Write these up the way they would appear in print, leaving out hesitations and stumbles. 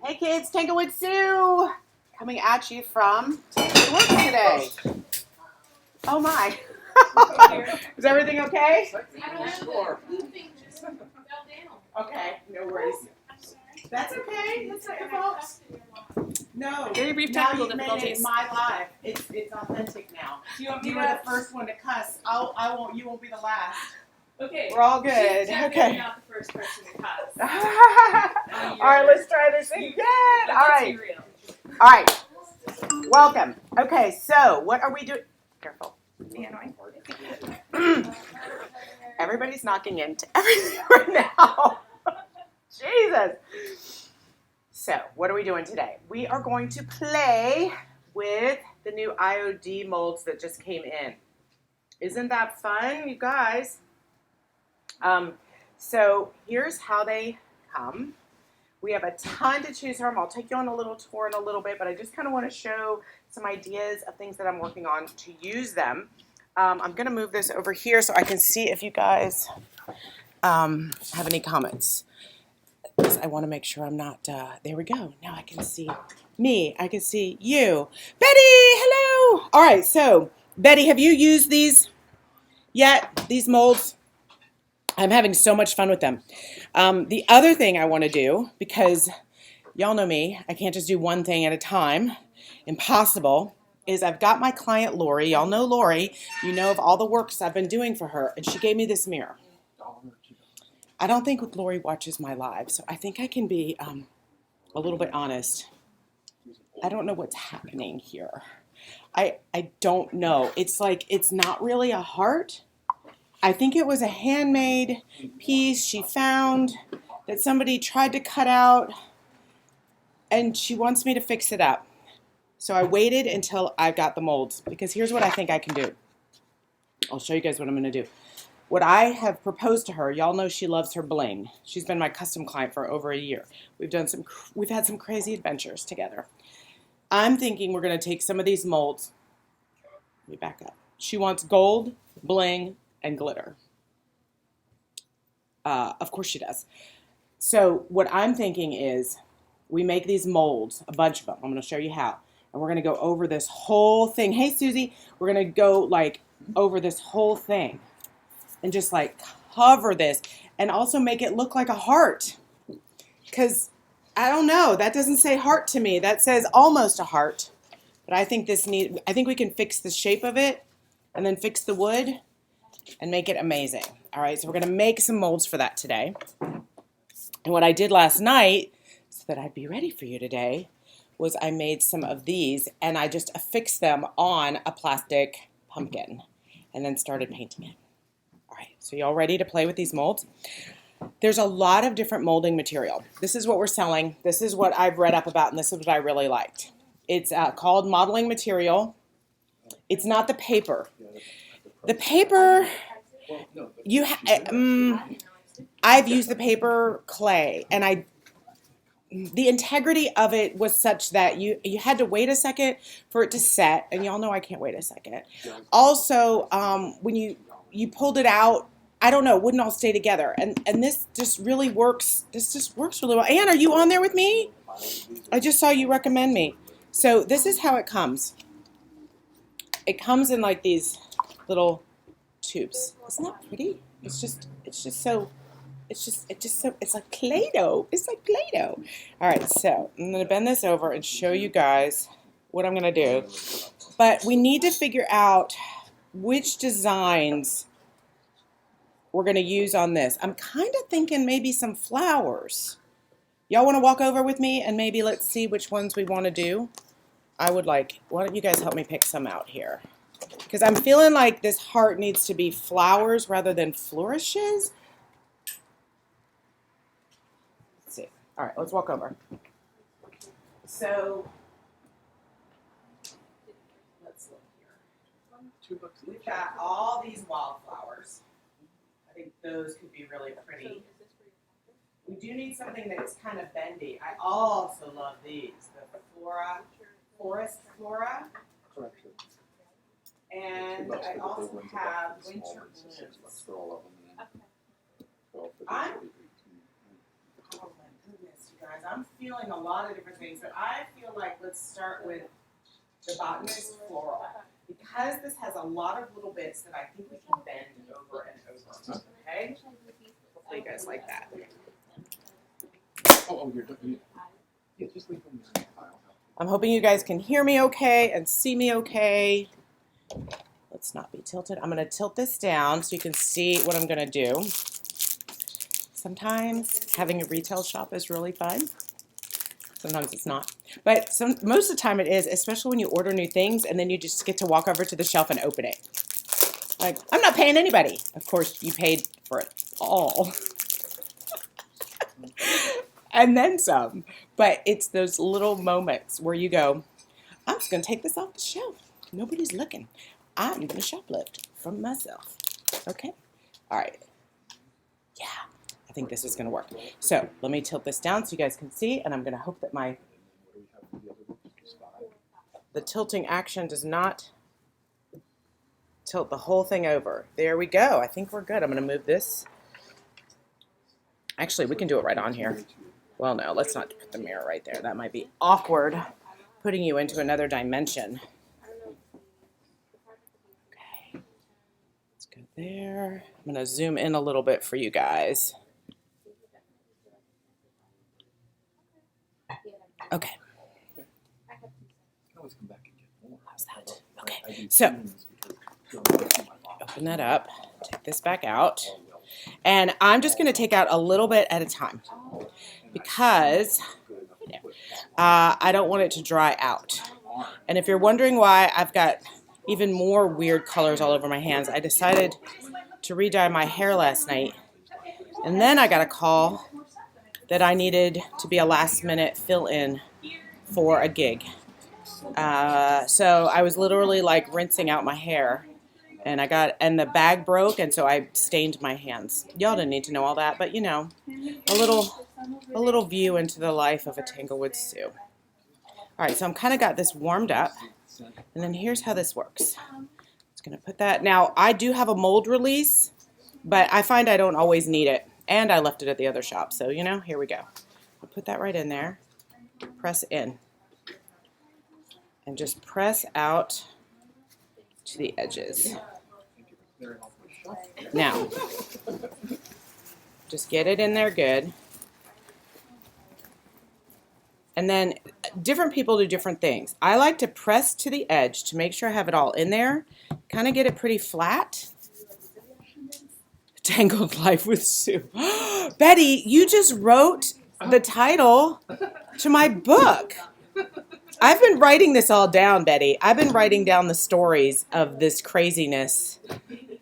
Hey kids, Tanglewood Sue coming at you from work today. Oh my. Is everything okay? Okay, no worries. That's okay. That's not your fault. No. Very brief Now technical you've made it difficulties. my life. It's authentic now. You were the first one to cuss. I won't. You won't be the last. Okay. We're all good. She's Okay. not the first person to cuss. All right, let's try this again. All right. Be real. All right. Welcome. Okay, so what are we doing? Careful. Everybody's knocking into everything right now. Jesus. So, what are we doing today? We are going to play with the new IOD molds that just came in. Isn't that fun, you guys? So, here's how they come. We have a ton to choose from. I'll take you on a little tour in a little bit, but I just kind of want to show some ideas of things that I'm working on to use them. I'm going to move this over here so I can see if you guys have any comments. I want to make sure I'm not, there we go. Now I can see me. I can see you. Betty, hello. All right, so Betty, have you used these yet, these molds? I'm having so much fun with them. The other thing I want to do, because y'all know me, I can't just do one thing at a time. Impossible. Is I've got my client Lori. Y'all know Lori. You know of all the works I've been doing for her, and she gave me this mirror. I don't think Lori watches my live, so I think I can be a little bit honest. I don't know what's happening here. I don't know. It's like it's not really a heart. I think it was a handmade piece she found that somebody tried to cut out, and she wants me to fix it up. So I waited until I got the molds, because here's what I think I can do. I'll show you guys what I'm going to do. What I have proposed to her, y'all know she loves her bling. She's been my custom client for over a year. We've had some crazy adventures together. I'm thinking we're going to take some of these molds. Let me back up. She wants gold, bling, and glitter. Of course she does. So what I'm thinking is we make these molds, a bunch of them. I'm going to show you how. And we're going to go over this whole thing. Hey, Susie, we're going to go like over this whole thing and just like cover this and also make it look like a heart. Because I don't know, that doesn't say heart to me. That says almost a heart. But I think I think we can fix the shape of it and then fix the wood and make it amazing. All right, so we're going to make some molds for that today. And what I did last night, so that I'd be ready for you today, was I made some of these and I just affixed them on a plastic pumpkin and then started painting it. All right, so y'all ready to play with these molds? There's a lot of different molding material. This is what we're selling. This is what I've read up about, and this is what I really liked. It's called modeling material. It's not the paper. The paper, I've used the paper clay, and the integrity of it was such that you had to wait a second for it to set, and y'all know I can't wait a second. Also, when you pulled it out, I don't know, it wouldn't all stay together, and this just really works. This just works really well. Ann, are you on there with me? I just saw you recommend me. So this is how it comes. It comes in like these little tubes. Isn't that pretty? It's like Play-Doh. It's like Play-Doh. All right, so I'm going to bend this over and show you guys what I'm going to do. But we need to figure out which designs we're going to use on this. I'm kind of thinking maybe some flowers. Y'all want to walk over with me and maybe let's see which ones we want to do? I would like, why don't you guys help me pick some out here? Because I'm feeling like this heart needs to be flowers rather than flourishes. Let's see. All right, let's walk over. So, let's look here. We've got all these wildflowers. I think those could be really pretty. We do need something that's kind of bendy. I also love these, the forest flora. And I also have winter blooms. Oh my goodness, you guys. I'm feeling a lot of different things, but I feel like let's start with the botanist floral. Because this has a lot of little bits that I think we can bend over and over. Okay? Hopefully you guys like that. Oh, you're done. Yeah, just leave them in the pile. I'm hoping you guys can hear me okay and see me okay. Let's not be tilted. I'm going to tilt this down so you can see what I'm going to do. Sometimes having a retail shop is really fun. Sometimes it's not. But most of the time it is, especially when you order new things and then you just get to walk over to the shelf and open it. Like, I'm not paying anybody. Of course, you paid for it all. And then some. But it's those little moments where you go, I'm just going to take this off the shelf. Nobody's looking. I'm going to shoplift from myself. Okay? All right. Yeah. I think this is going to work. So let me tilt this down so you guys can see, and I'm going to hope that the tilting action does not tilt the whole thing over. There we go. I think we're good. I'm going to move this. Actually, we can do it right on here. Well, no, let's not put the mirror right there. That might be awkward, putting you into another dimension. Okay, let's go there. I'm going to zoom in a little bit for you guys. Okay. How's that? Okay, so open that up, take this back out, and I'm just going to take out a little bit at a time because I don't want it to dry out. And if you're wondering why I've got even more weird colors all over my hands, I decided to re-dye my hair last night, and then I got a call that I needed to be a last-minute fill-in for a gig. So I was literally like rinsing out my hair, and the bag broke, and so I stained my hands. Y'all didn't need to know all that, but you know, a little view into the life of a Tanglewood Sue. All right, so I'm kind of got this warmed up, and then here's how this works. I'm just gonna put that. Now I do have a mold release, but I find I don't always need it, and I left it at the other shop, so you know, here we go. I'll put that right in there, press in, and just press out to the edges. Now, just get it in there good. And then different people do different things. I like to press to the edge to make sure I have it all in there, kind of get it pretty flat. Tangled Life with Sue. Betty, you just wrote the title to my book. I've been writing this all down, Betty. I've been writing down the stories of this craziness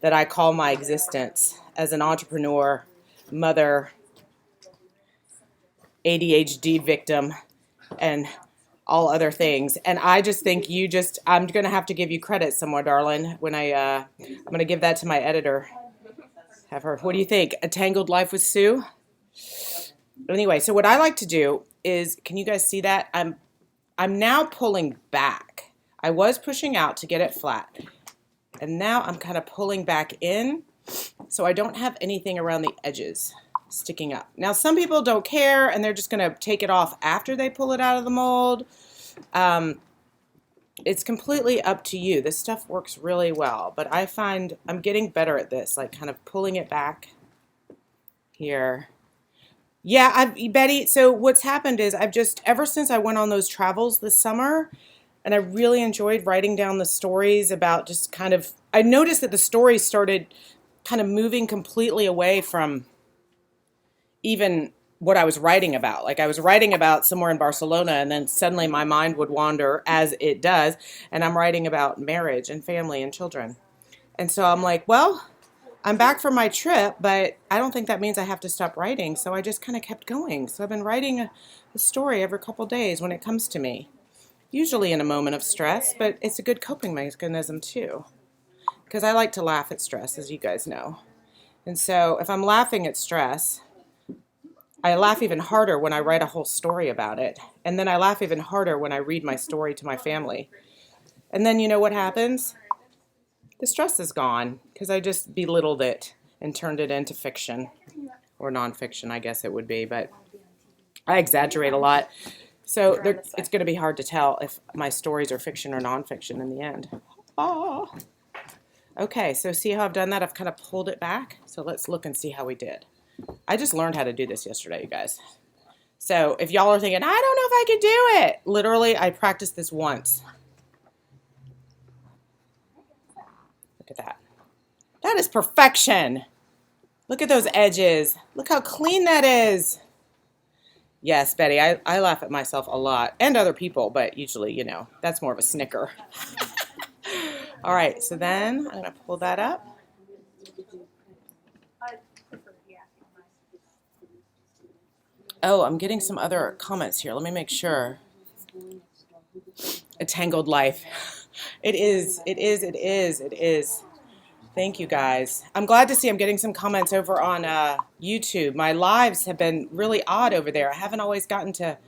that I call my existence as an entrepreneur, mother, ADHD victim, and all other things. And I just think I'm going to have to give you credit somewhere, darling, when I'm going to give that to my editor. Have her, what do you think? A Tangled Life with Sue? Anyway, so what I like to do is, can you guys see that? I'm now pulling back. I was pushing out to get it flat. And now I'm kind of pulling back in so I don't have anything around the edges sticking up. Now, some people don't care and they're just going to take it off after they pull it out of the mold. It's completely up to you. This stuff works really well, but I find I'm getting better at this, like kind of pulling it back here. Yeah, Betty, so what's happened is ever since I went on those travels this summer, and I really enjoyed writing down the stories about just kind of, I noticed that the stories started kind of moving completely away from even what I was writing about. Like I was writing about somewhere in Barcelona, and then suddenly my mind would wander, as it does, and I'm writing about marriage and family and children. And so I'm like, well, I'm back from my trip, but I don't think that means I have to stop writing. So I just kind of kept going. So I've been writing a story every couple days when it comes to me, usually in a moment of stress, but it's a good coping mechanism too, because I like to laugh at stress, as you guys know. And so if I'm laughing at stress, I laugh even harder when I write a whole story about it. And then I laugh even harder when I read my story to my family. And then you know what happens? The stress is gone because I just belittled it and turned it into fiction, or nonfiction, I guess it would be. But I exaggerate a lot. So it's going to be hard to tell if my stories are fiction or nonfiction in the end. Oh. Okay, so see how I've done that? I've kind of pulled it back. So let's look and see how we did. I just learned how to do this yesterday, you guys. So if y'all are thinking, I don't know if I could do it. Literally, I practiced this once. Look at that. That is perfection. Look at those edges. Look how clean that is. Yes, Betty, I laugh at myself a lot and other people, but usually, you know, that's more of a snicker. All right, so then I'm going to pull that up. Oh, I'm getting some other comments here. Let me make sure. A tangled life. It is. Thank you, guys. I'm glad to see I'm getting some comments over on YouTube. My lives have been really odd over there. I haven't always gotten to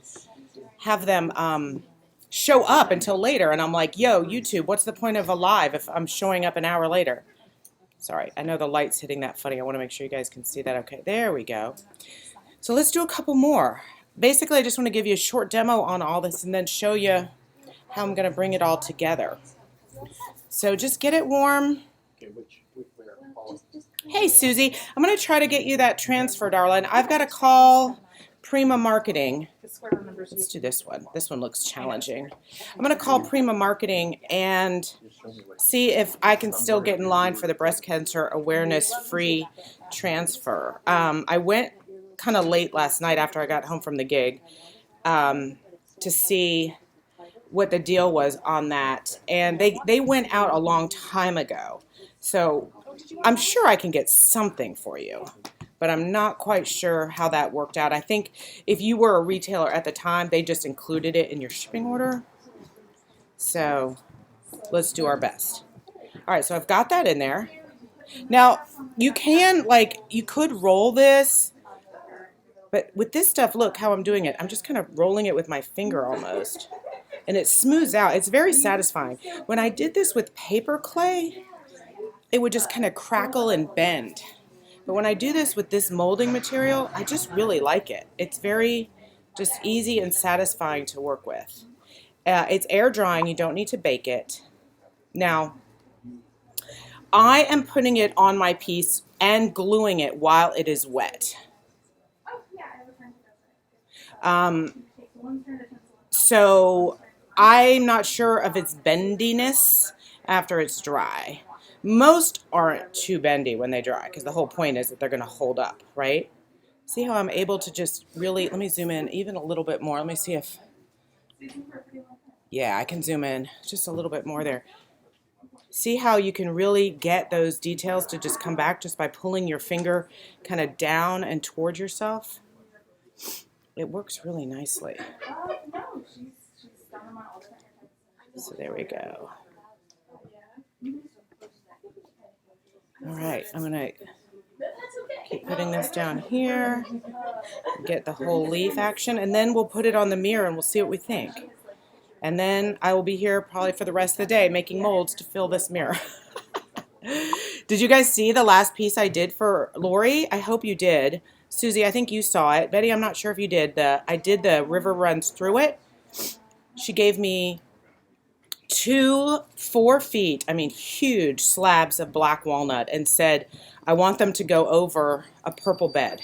have them show up until later. And I'm like, yo, YouTube, what's the point of a live if I'm showing up an hour later? Sorry, I know the light's hitting that funny. I want to make sure you guys can see that. Okay, there we go. So let's do a couple more. Basically, I just want to give you a short demo on all this and then show you how I'm going to bring it all together. So just get it warm. Okay, where? Hey, Susie, I'm going to try to get you that transfer, darling. I've got to call Prima Marketing. Let's do this one. This one looks challenging. I'm going to call Prima Marketing and see if I can still get in line for the breast cancer awareness free transfer. I went kind of late last night after I got home from the gig to see what the deal was on that. And they went out a long time ago. So I'm sure I can get something for you, but I'm not quite sure how that worked out. I think if you were a retailer at the time, they just included it in your shipping order. So let's do our best. All right, so I've got that in there. Now, you could roll this, but with this stuff, look how I'm doing it. I'm just kind of rolling it with my finger almost, and it smooths out. It's very satisfying. When I did this with paper clay, it would just kind of crackle and bend. But when I do this with this molding material, I just really like it. It's very just easy and satisfying to work with. It's air drying. You don't need to bake it. Now, I am putting it on my piece and gluing it while it is wet. So I'm not sure of its bendiness after it's dry. Most aren't too bendy when they dry because the whole point is that they're going to hold up, right? See how I'm able to just really, let me zoom in even a little bit more. Let me see if, yeah, I can zoom in just a little bit more there. See how you can really get those details to just come back just by pulling your finger kind of down and toward yourself? It works really nicely. So there we go. All right, I'm going to keep putting this down here, get the whole leaf action, and then we'll put it on the mirror and we'll see what we think. And then I will be here probably for the rest of the day making molds to fill this mirror. Did you guys see the last piece I did for Lori? I hope you did. Susie, I think you saw it. Betty, I'm not sure if you did. I did the river runs through it. She gave me 4 feet, I mean huge slabs of black walnut and said, I want them to go over a purple bed.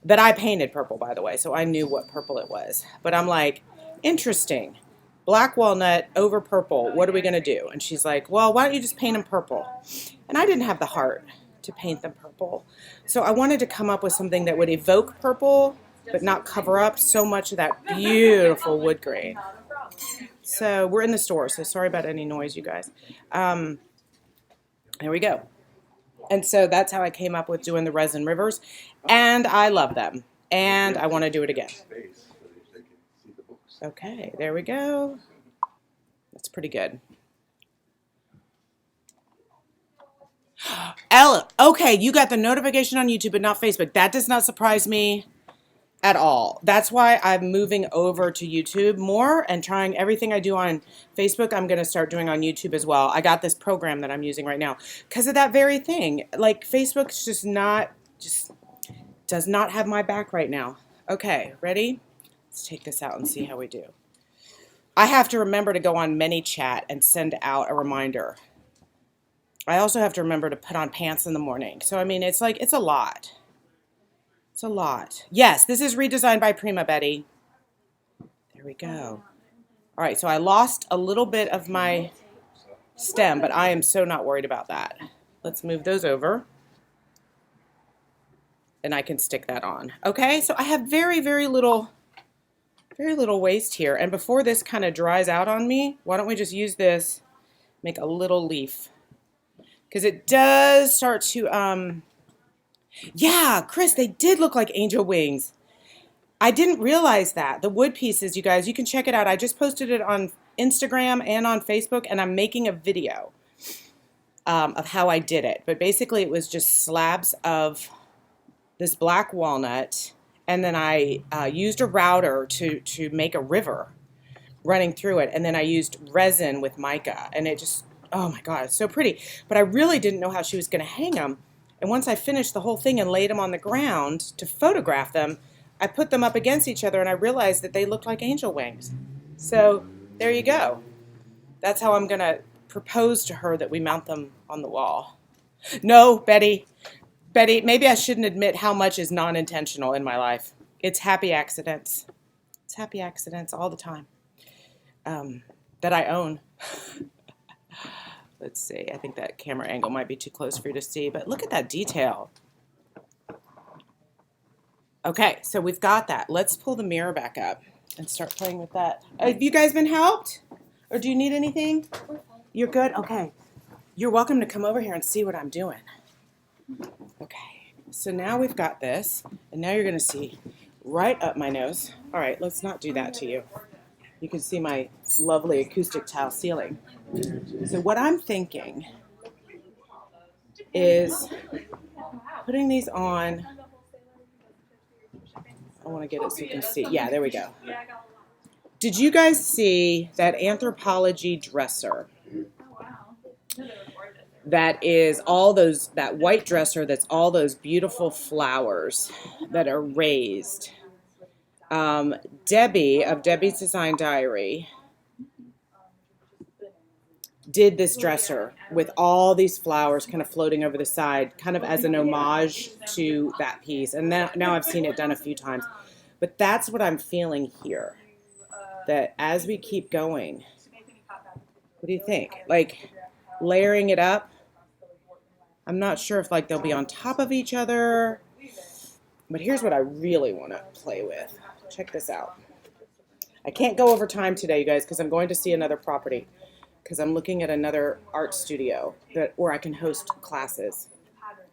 That I painted purple, by the way, so I knew what purple it was. But I'm like, interesting. Black walnut over purple, what are we going to do? And she's like, well, why don't you just paint them purple? And I didn't have the heart to paint them purple. So I wanted to come up with something that would evoke purple, but not cover up so much of that beautiful wood grain. So we're in the store, so sorry about any noise, you guys. There we go. And so that's how I came up with doing the resin rivers. And I love them. And I want to do it again. Okay, there we go. That's pretty good. Ella, okay, you got the notification on YouTube but not Facebook. That does not surprise me at all. That's why I'm moving over to YouTube more and trying everything I do on Facebook, I'm going to start doing on YouTube as well. I got this program that I'm using right now because of that very thing. Like Facebook's just does not have my back right now. Okay, ready? Let's take this out and see how we do. I have to remember to go on ManyChat and send out a reminder. I also have to remember to put on pants in the morning. So, I mean, it's a lot. It's a lot. Yes, this is redesigned by Prima Betty. There we go. All right, so I lost a little bit of my stem, but I am so not worried about that. Let's move those over. And I can stick that on. Okay, so I have very little waste here. And before this kind of dries out on me, why don't we just use this, make a little leaf. Because it does start to, yeah, Chris, they did look like angel wings. I didn't realize that. The wood pieces, you guys, you can check it out. I just posted it on Instagram and on Facebook, and I'm making a video of how I did it. But basically, it was just slabs of this black walnut, and then I used a router to make a river running through it, and then I used resin with mica, and it just, oh my God, it's so pretty. But I really didn't know how she was going to hang them, and once I finished the whole thing and laid them on the ground to photograph them, I put them up against each other, and I realized that they looked like angel wings. So there you go. That's how I'm going to propose to her that we mount them on the wall. No, Betty, maybe I shouldn't admit how much is non-intentional in my life. It's happy accidents. It's happy accidents all the time that I own. Let's see. I think that camera angle might be too close for you to see, but look at that detail. Okay, so we've got that. Let's pull the mirror back up and start playing with that. Have you guys been helped? Or do you need anything? You're good? Okay. You're welcome to come over here and see what I'm doing. Okay, so now we've got this, and now you're going to see right up my nose. All right, let's not do that to you. You can see my lovely acoustic tile ceiling. So what I'm thinking is putting these on. I want to get it so you can see. Yeah, there we go. Did you guys see that Anthropologie dresser? That is all those, that white dresser that's all those beautiful flowers that are raised. Debbie of Debbie's Design Diary did this dresser with all these flowers kind of floating over the side, kind of as an homage to that piece. And now I've seen it done a few times. But that's what I'm feeling here. That as we keep going, what do you think? Like layering it up? I'm not sure if like they'll be on top of each other. But here's what I really want to play with. Check this out. I can't go over time today, you guys, because I'm going to see another property. Because I'm looking at another art studio where I can host classes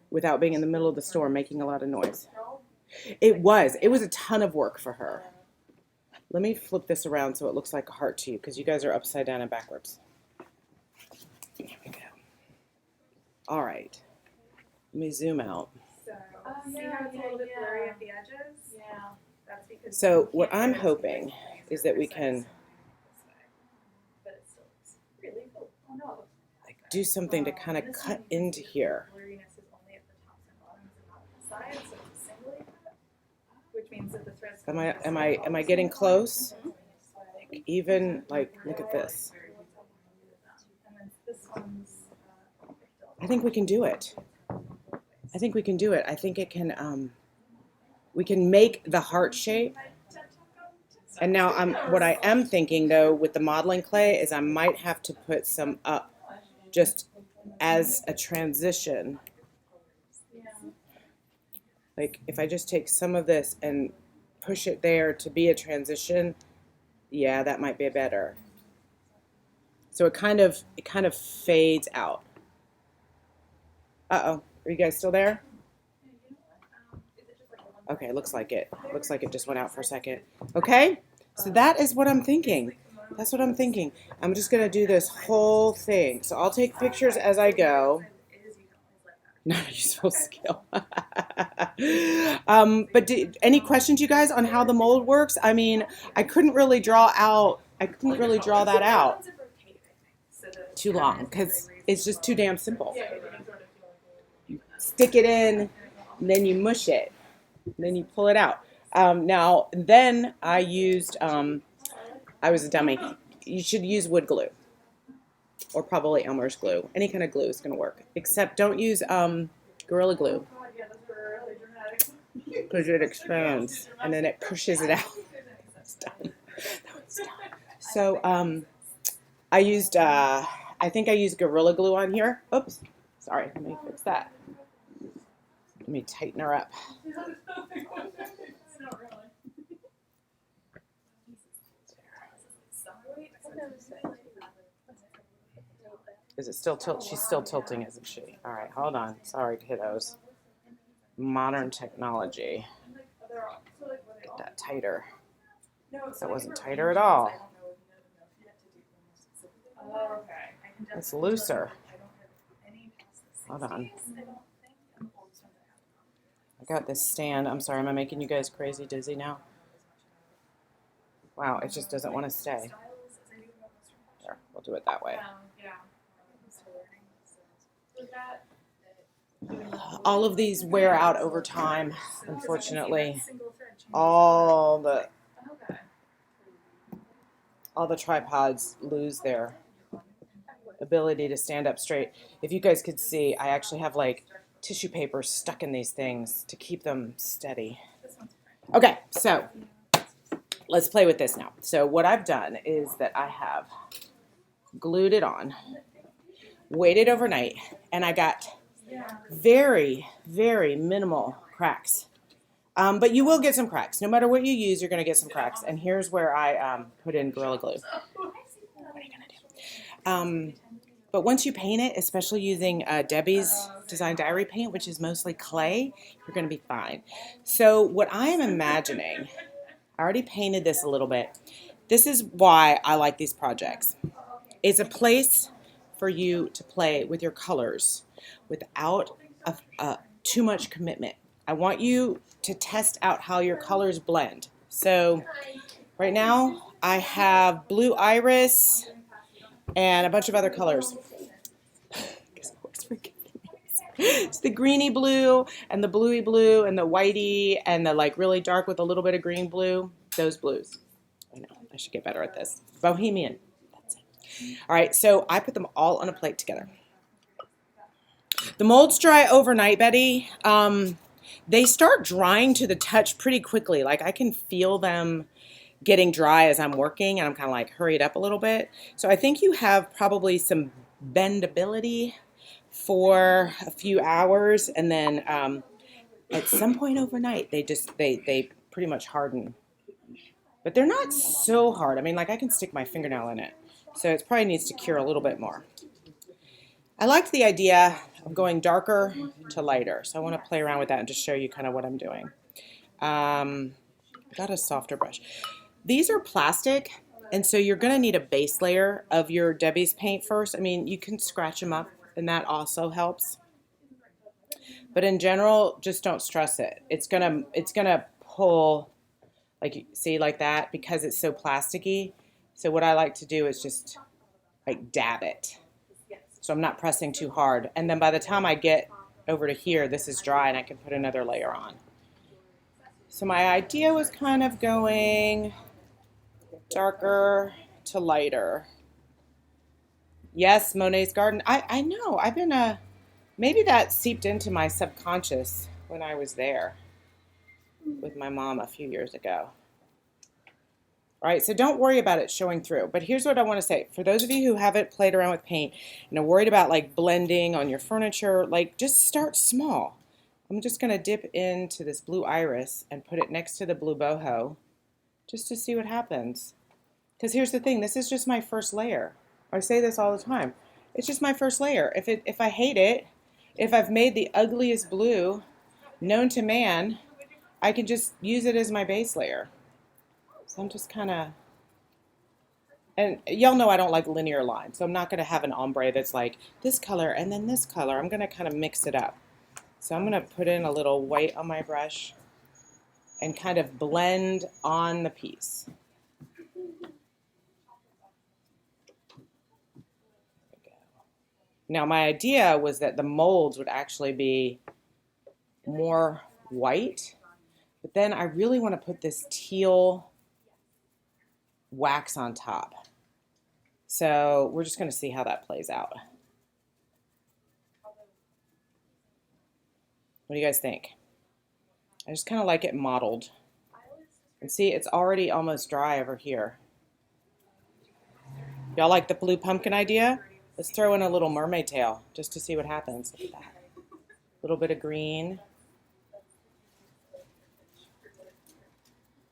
without being in the middle of the store making a lot of noise. It was a ton of work for her. Let me flip this around so it looks like a heart to you, because you guys are upside down and backwards. Here we go. All right. Let me zoom out. So, see how it's a little bit blurry at the edges? Yeah. That's because So what I'm hoping is that we can but it still looks really cool. Oh no. like do something to kind of cut into here. Blurriness is only at the tops and bottoms and not the sides, so it's singly cut, which means that the threads. Am I getting close? Like, even like look at this. And then this one's. I think we can do it. I think we can do it. I think it can. We can make the heart shape. And now what I am thinking though with the modeling clay is I might have to put some up just as a transition. Like if I just take some of this and push it there to be a transition, yeah, that might be better. So it kind of fades out. Uh-oh, are you guys still there? Okay, looks like it. Looks like it just went out for a second. Okay, so that is what I'm thinking. That's what I'm thinking. I'm just going to do this whole thing. So I'll take pictures as I go. Not a useful skill. But any questions, you guys, on how the mold works? I mean, I couldn't really draw that out too long because it's just too damn simple. You stick it in, and then you mush it. And then you pull it out. Now, then I used, I was a dummy. You should use wood glue or probably Elmer's glue. Any kind of glue is going to work, except don't use Gorilla Glue because it expands and then it pushes it out. That's dumb. That was dumb. So I used, I think I used Gorilla Glue on here. Oops, sorry, let me fix that. Let me tighten her up. Is it still tilt? She's still tilting, isn't she? All right, hold on. Sorry, kiddos. Modern technology. Get that tighter. That wasn't tighter at all. It's looser. Hold on. I got this stand. I'm sorry, am I making you guys crazy dizzy now? Wow, it just doesn't want to stay. There, we'll do it that way. All of these wear out over time, unfortunately. All the tripods lose their ability to stand up straight. If you guys could see, I actually have like tissue paper stuck in these things to keep them steady. Okay, so let's play with this now. So what I've done is that I have glued it on, waited overnight, and I got very, very minimal cracks. But you will get some cracks. No matter what you use, you're going to get some cracks. And here's where I put in Gorilla Glue. What are you going to do? But once you paint it, especially using Debbie's Design Diary paint, which is mostly clay, you're going to be fine. So what I am imagining, I already painted this a little bit. This is why I like these projects. It's a place for you to play with your colors without too much commitment. I want you to test out how your colors blend. So right now I have blue iris and a bunch of other colors. It's the greeny blue and the bluey blue and the whitey and the like really dark with a little bit of green blue. Those blues. I know, I should get better at this. Bohemian. That's it. All right, so I put them all on a plate together. The molds dry overnight, Betty. They start drying to the touch pretty quickly. Like I can feel them getting dry as I'm working and I'm kind of like hurried up a little bit. So I think you have probably some bendability for a few hours and then at some point overnight they pretty much harden. But they're not so hard. I mean, like I can stick my fingernail in it. So it probably needs to cure a little bit more. I liked the idea of going darker to lighter. So I want to play around with that and just show you kind of what I'm doing. Got a softer brush. These are plastic, and so you're going to need a base layer of your Debbie's paint first. I mean, you can scratch them up, and that also helps. But in general, just don't stress it. It's gonna pull, like see, like that, because it's so plasticky. So what I like to do is just like dab it. So I'm not pressing too hard. And then by the time I get over to here, this is dry and I can put another layer on. So my idea was kind of going darker to lighter. Yes, Monet's Garden. I know. I've been maybe that seeped into my subconscious when I was there with my mom a few years ago. All right, so don't worry about it showing through. But here's what I want to say. For those of you who haven't played around with paint and are worried about like blending on your furniture, like just start small. I'm just going to dip into this blue iris and put it next to the blue boho just to see what happens. Because here's the thing, this is just my first layer. I say this all the time. It's just my first layer. If I hate it, if I've made the ugliest blue known to man, I can just use it as my base layer. So I'm just kind of, and y'all know I don't like linear lines, so I'm not going to have an ombre that's like this color and then this color. I'm going to kind of mix it up. So I'm going to put in a little white on my brush and kind of blend on the piece. Now my idea was that the molds would actually be more white, but then I really want to put this teal wax on top. So we're just going to see how that plays out. What do you guys think? I just kind of like it mottled. And see, it's already almost dry over here. Y'all like the blue pumpkin idea? Let's throw in a little mermaid tail just to see what happens. Look at that. A little bit of green.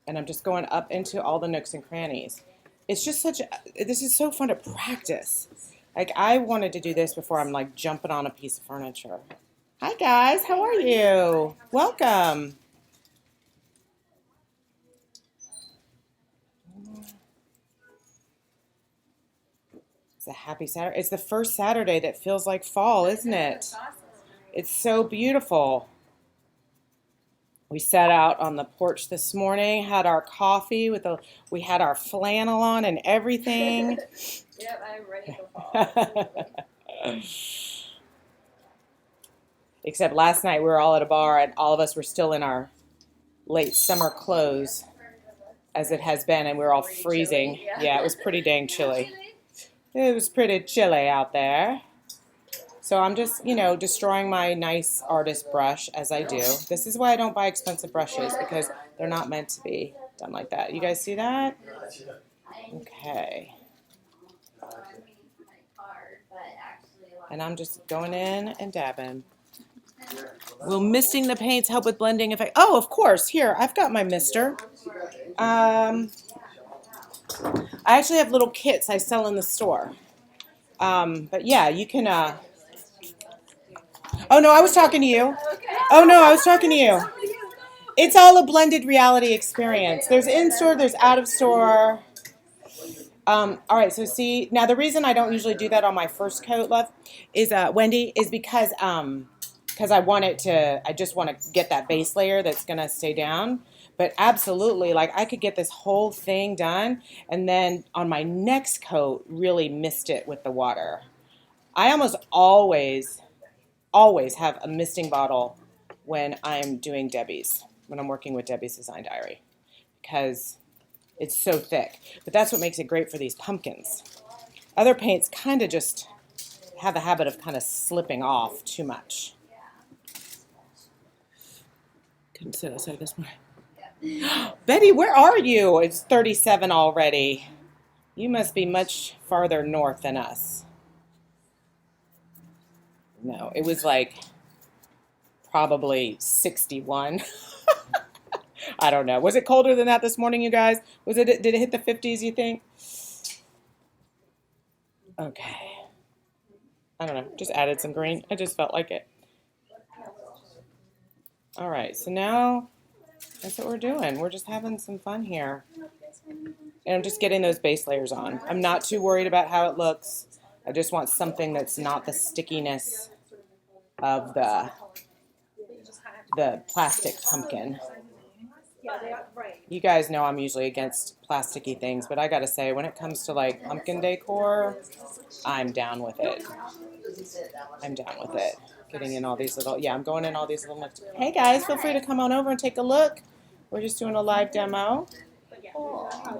And I'm just going up into all the nooks and crannies. It's just this is so fun to practice. Like, I wanted to do this before I'm like jumping on a piece of furniture. Hi guys, how are you? Welcome. It's a happy Saturday. It's the first Saturday that feels like fall, isn't it? It's so beautiful. We sat out on the porch this morning, had our coffee we had our flannel on and everything. Yep, I'm ready for fall. Except last night we were all at a bar and all of us were still in our late summer clothes, as it has been, and we were all freezing. Chilly, yeah. Yeah, it was pretty dang chilly. It was pretty chilly out there. So I'm just, destroying my nice artist brush as I do. This is why I don't buy expensive brushes, because they're not meant to be done like that. You guys see that? Okay. And I'm just going in and dabbing. Will misting the paints help with blending effect? Oh, of course. Here, I've got my mister. I actually have little kits I sell in the store. But yeah, you can... Oh, no, I was talking to you. Oh, no, I was talking to you. It's all a blended reality experience. There's in-store, there's out-of-store. All right, so see, now the reason I don't usually do that on my first coat, love, is, Wendy, is because I just want to get that base layer that's going to stay down. But absolutely, like, I could get this whole thing done and then on my next coat really mist it with the water. I almost always have a misting bottle when I'm doing Debbie's, when I'm working with Debbie's Design Diary, because it's so thick. But that's what makes it great for these pumpkins. Other paints kind of just have a habit of kind of slipping off too much. Couldn't sit outside this morning. Betty, where are you? It's 37 already. You must be much farther north than us. No, it was like probably 61. I don't know. Was it colder than that this morning, you guys? Did it hit the 50s, you think? Okay. I don't know. Just added some green. I just felt like it. All right. So now that's what we're doing. We're just having some fun here. And I'm just getting those base layers on. I'm not too worried about how it looks. I just want something that's not the stickiness of the plastic pumpkin. You guys know I'm usually against plasticky things, but I gotta say, when it comes to like pumpkin decor, I'm down with it. I'm down with it. Getting in all these little, I'm going in all these little nooks. Hey guys, feel free to come on over and take a look. We're just doing a live demo.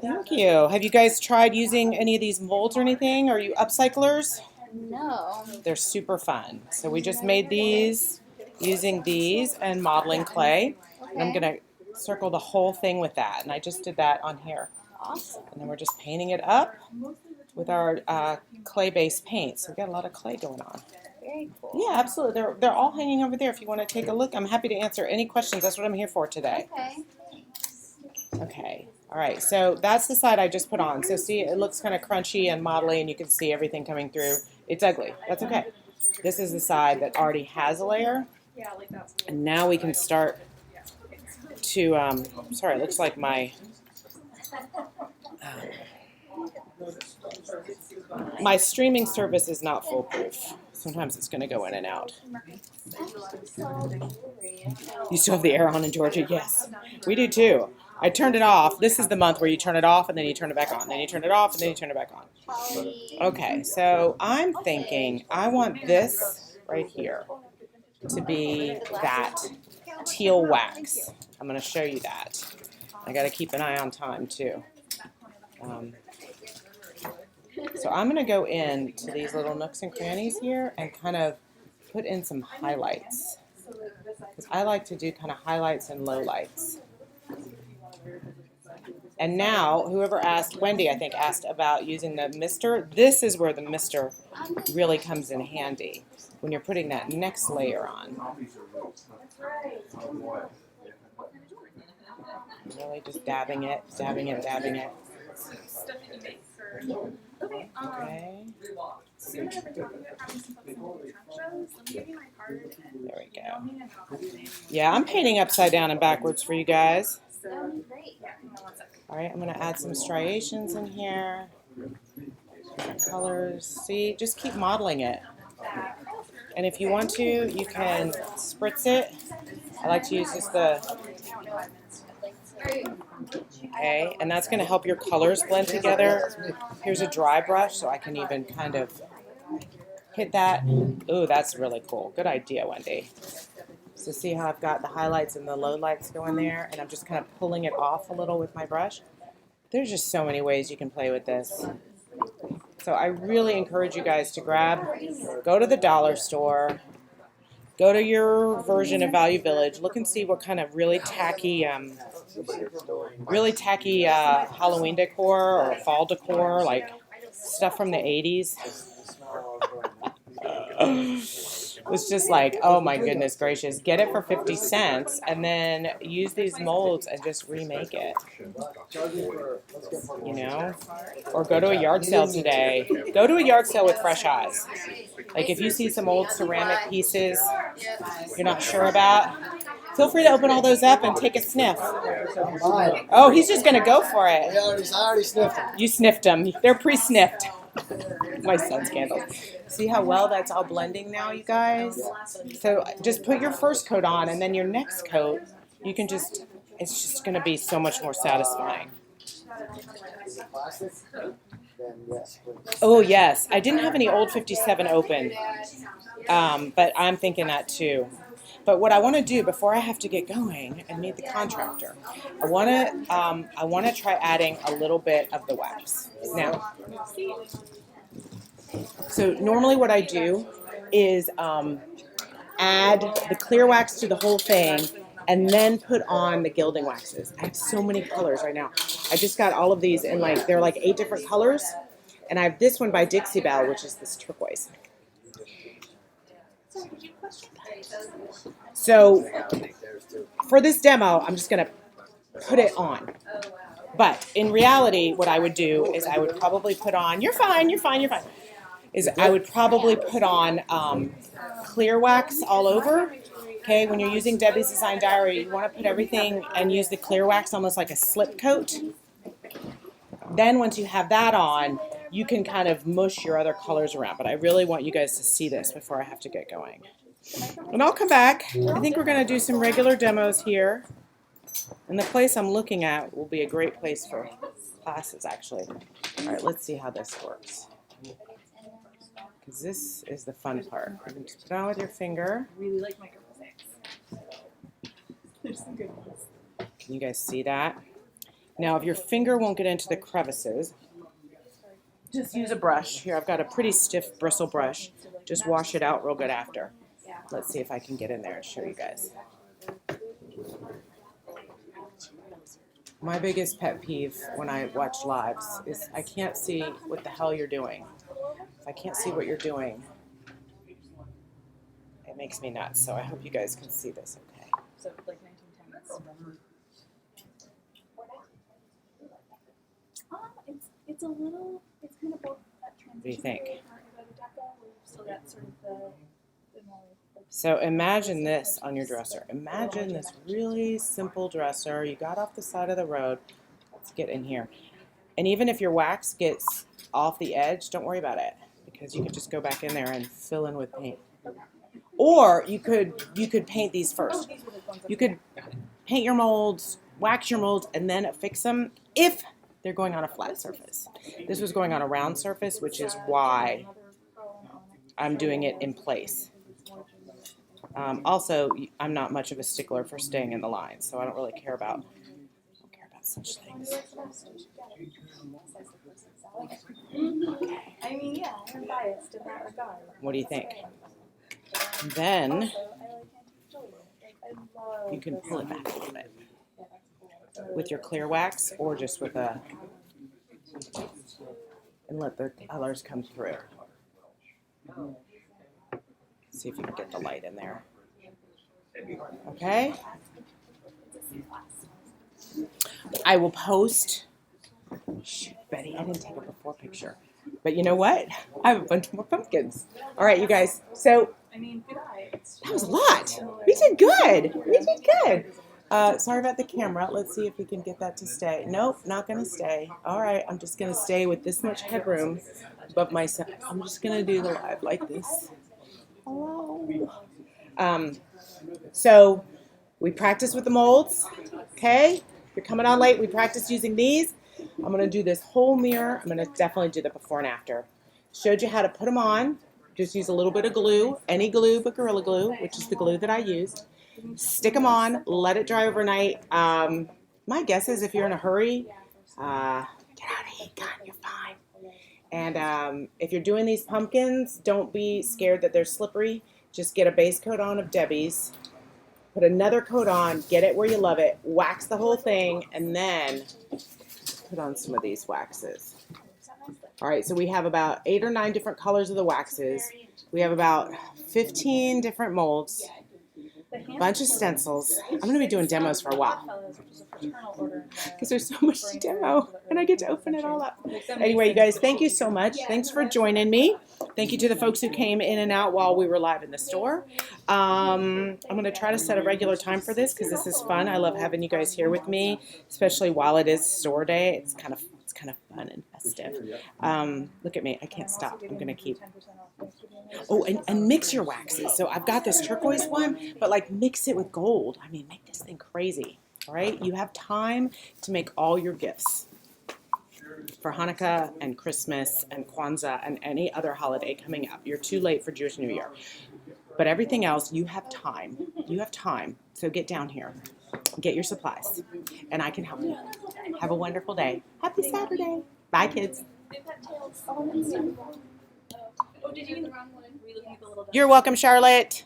Thank you. Have you guys tried using any of these molds or anything? Are you upcyclers? No. They're super fun. So we just made these using these and modeling clay. And I'm going to circle the whole thing with that. And I just did that on here. Awesome. And then we're just painting it up with our clay-based paint. So we've got a lot of clay going on. Very cool. Yeah, absolutely. They're all hanging over there if you want to take a look. I'm happy to answer any questions. That's what I'm here for today. Okay. Okay. All right. So that's the side I just put on. So see, it looks kind of crunchy and modelly, and you can see everything coming through. It's ugly. That's okay. This is the side that already has a layer. And now we can start to, sorry, it looks like my streaming service is not foolproof. Sometimes it's going to go in and out. You still have the air on in Georgia? Yes. We do too. I turned it off. This is the month where you turn it off and then you turn it back on. Then you turn it off and then you turn it back on. Okay, so I'm thinking I want this right here to be that teal wax. I'm going to show you that. I got to keep an eye on time too. So I'm going to go into these little nooks and crannies here and kind of put in some highlights. Because I like to do kind of highlights and lowlights. And now, whoever asked, Wendy I think asked about using the mister. This is where the mister really comes in handy when you're putting that next layer on. Really just dabbing it, dabbing it, dabbing it. Okay. There we go. Yeah, I'm painting upside down and backwards for you guys. All right, I'm going to add some striations in here. Colors. See, just keep modeling it. And if you want to, you can spritz it. I like to use just the... Okay, and that's going to help your colors blend together. Here's a dry brush, so I can even kind of hit that. Ooh, that's really cool. Good idea, Wendy. So see how I've got the highlights and the lowlights going there, and I'm just kind of pulling it off a little with my brush. There's just so many ways you can play with this. So I really encourage you guys to go to the dollar store, go to your version of Value Village, look and see what kind of really tacky Halloween decor or fall decor, like stuff from the 80s. Was just like, oh my goodness gracious, get it for 50 cents and then use these molds and just remake it, you know, or go to a yard sale today. Go to a yard sale with fresh eyes. Like if you see some old ceramic pieces you're not sure about, feel free to open all those up and take a sniff. Oh, he's just gonna go for it. I already sniffed them. You sniffed them. They're pre-sniffed. My son's candles. See how well that's all blending now, you guys? So just put your first coat on, and then your next coat, you can just, it's just going to be so much more satisfying. Oh, yes. I didn't have any old 57 open, but I'm thinking that too. But what I want to do before I have to get going and meet the contractor, I want to try adding a little bit of the wax. Now, so normally what I do is add the clear wax to the whole thing and then put on the gilding waxes. I have so many colors right now. I just got all of these in they're like 8 different colors. And I have this one by Dixie Belle, which is this turquoise. So for this demo, I'm just going to put it on. But in reality, what I would do is I would probably put on, you're fine, is I would probably put on clear wax all over. Okay, when you're using Debbie's Design Diary, you want to put everything and use the clear wax almost like a slip coat. Then once you have that on, you can kind of mush your other colors around. But I really want you guys to see this before I have to get going. And I'll come back. I think we're going to do some regular demos here. And the place I'm looking at will be a great place for classes, actually. All right, let's see how this works. Because this is the fun part. You can just put it on with your finger. I really like micro mosaics. There's some good ones. Can you guys see that? Now, if your finger won't get into the crevices, just use a brush. Here, I've got a pretty stiff bristle brush. Just wash it out real good after. Let's see if I can get in there and show you guys. My biggest pet peeve when I watch lives is I can't see what the hell you're doing. If I can't see what you're doing, it makes me nuts. So I hope you guys can see this okay. So like 1910s. It's a little, it's kind of both that transition. What do you think? Art Deco, where you've still got sort of the more. So imagine this on your dresser. Imagine this really simple dresser. You got off the side of the road. Let's get in here. And even if your wax gets off the edge, don't worry about it, because you can just go back in there and fill in with paint. Or you could paint these first. You could paint your molds, wax your molds, and then affix them if they're going on a flat surface. This was going on a round surface, which is why I'm doing it in place. Also, I'm not much of a stickler for staying in the line, so I don't really care about such things. I mean, yeah, I'm biased in that regard. What do you think? Then Also, I like antique jewelry. Like, I love you can this pull it stuff. back a little bit Yeah, that's cool. with your clear wax or just with a, and let the colors come through. See if you can get the light in there. Okay. I will post. Shoot, Betty, I didn't take a before picture. But you know what? I have a bunch more pumpkins. All right, you guys. So I mean, good eye. It's that was a lot. We did good. We did good. Sorry about the camera. Let's see if we can get that to stay. Nope, not going to stay. All right, I'm just going to stay with this much headroom above myself. I'm just going to do the live like this. Hello. So we practice with the molds. Okay? If you're coming on late, we practice using these. I'm going to do this whole mirror. I'm going to definitely do the before and after. Showed you how to put them on. Just use a little bit of glue, any glue but Gorilla Glue, which is the glue that I used. Stick them on, let it dry overnight. My guess is if you're in a hurry, get out of heat gun, you're fine. And if you're doing these pumpkins, don't be scared that they're slippery. Just get a base coat on of Debbie's. Put another coat on, get it where you love it, wax the whole thing, and then put on some of these waxes. All right, so we have about 8 or 9 different colors of the waxes. We have about 15 different molds, a bunch of stencils. I'm going to be doing demos for a while because there's so much to demo, and I get to open it all up. Anyway, you guys, thank you so much. Thanks for joining me. Thank you to the folks who came in and out while we were live in the store. I'm going to try to set a regular time for this because this is fun. I love having you guys here with me, especially while it is store day. It's kind of fun and festive. Look at me. I can't stop. I'm going to keep. Oh, and mix your waxes. So I've got this turquoise one, but like mix it with gold. I mean, make this thing crazy. All right? You have time to make all your gifts for Hanukkah and Christmas and Kwanzaa and any other holiday coming up. You're too late for Jewish New Year. But everything else, you have time. You have time. So get down here. Get your supplies. And I can help you. Have a wonderful day. Happy Saturday. Bye, kids. Oh, did you get the wrong one? Were you looking at the little You're welcome, Charlotte.